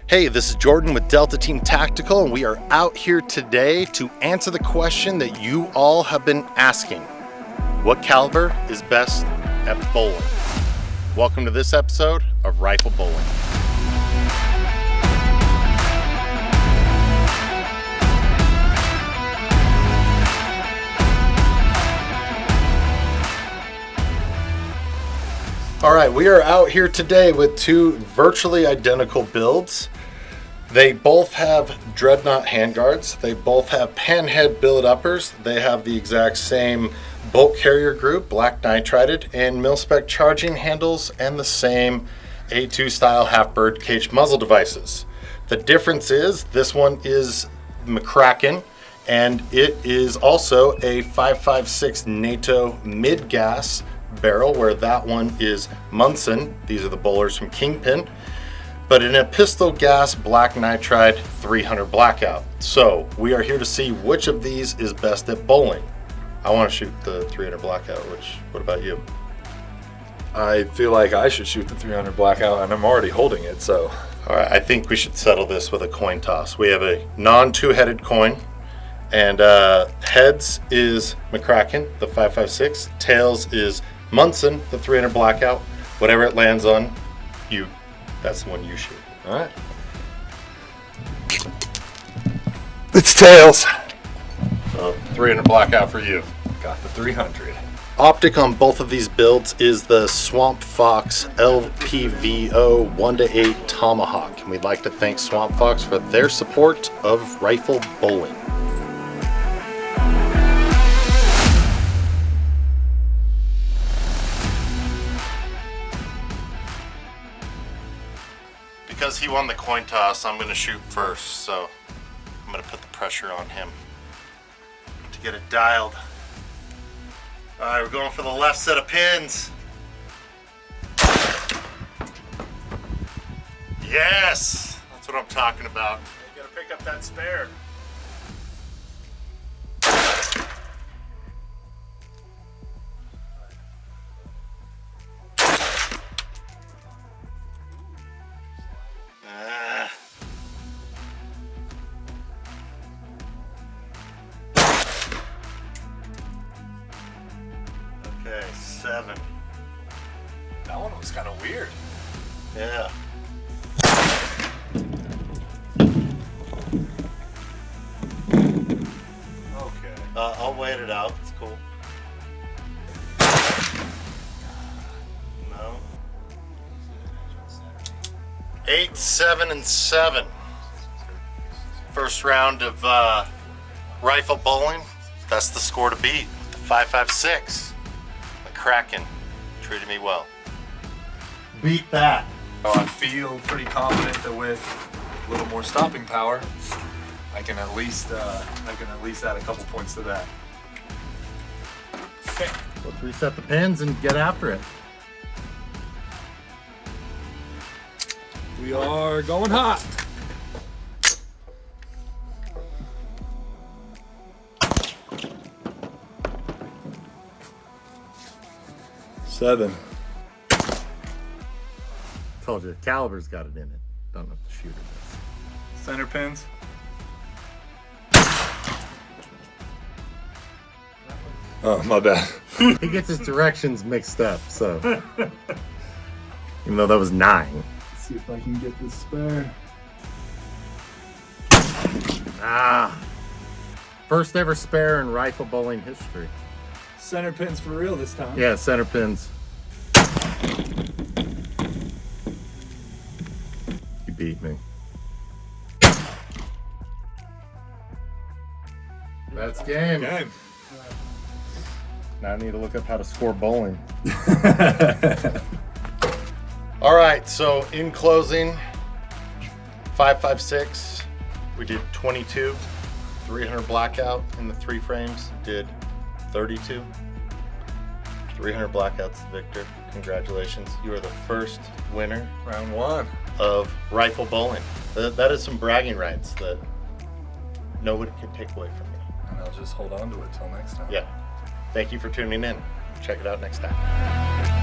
Hey, this is Jordan with Delta Team Tactical, and we are out here today to answer the question that you all have been asking. What caliber is best at bowling? Welcome to this episode of Rifle Bowling. All right, we are out here today with two virtually identical builds. They both have Dreadnought handguards. They both have panhead billet uppers. They have the exact same bolt carrier group, black nitrided, and mil-spec charging handles, and the same A2 style half-bird cage muzzle devices. The difference is this one is McCracken, and it is also a 5.56 NATO mid-gas barrel, where that one is Munson. These are the bowlers from Kingpin. But in a pistol gas black nitride 300 Blackout. So we are here to see which of these is best at bowling. I want to shoot the 300 Blackout. What about you? I feel like I should shoot the 300 Blackout, and I'm already holding it, so. All right, I think we should settle this with a coin toss. We have a non-two-headed coin, and heads is McCracken, the 5.56. Tails is Munson, the 300 Blackout. Whatever it lands on, that's the one you shoot. All right. It's tails. So 300 Blackout for you. Got the 300. Optic on both of these builds is the Swamp Fox LPVO 1-8 Tomahawk. And we'd like to thank Swamp Fox for their support of Rifle Bowling. Because he won the coin toss, I'm going to shoot first, so I'm going to put the pressure on him to get it dialed. All right, we're going for the left set of pins. Yes, that's what I'm talking about. You got to pick up that spare. Okay, 7. That one was kind of weird. Yeah. Okay. I'll wait it out. It's cool. No. 8, 7, and 7. First round of Rifle Bowling. That's the score to beat. The 5.56. McCracken treated me well. Beat that. Oh, I feel pretty confident that with a little more stopping power, I can at least add a couple points to that. Okay. Let's reset the pins and get after it. We are going hot. Seven. Told you, caliber's got it in it. Don't have to shoot it. Center pins. Oh, my bad. He gets his directions mixed up, so. Even though that was 9. Let's see if I can get this spare. First ever spare in Rifle Bowling history. Center pins for real this time. Yeah, center pins. You beat me. That's game. Game. Now I need to look up how to score bowling. All right, so in closing, 5.56, we did 22, 300 Blackout in the 3 frames, did 32. 300 Blackouts, Victor. Congratulations. You are the first winner. Round 1. Of Rifle Bowling. That is some bragging rights that nobody can take away from you. And I'll just hold on to it till next time. Yeah. Thank you for tuning in. Check it out next time.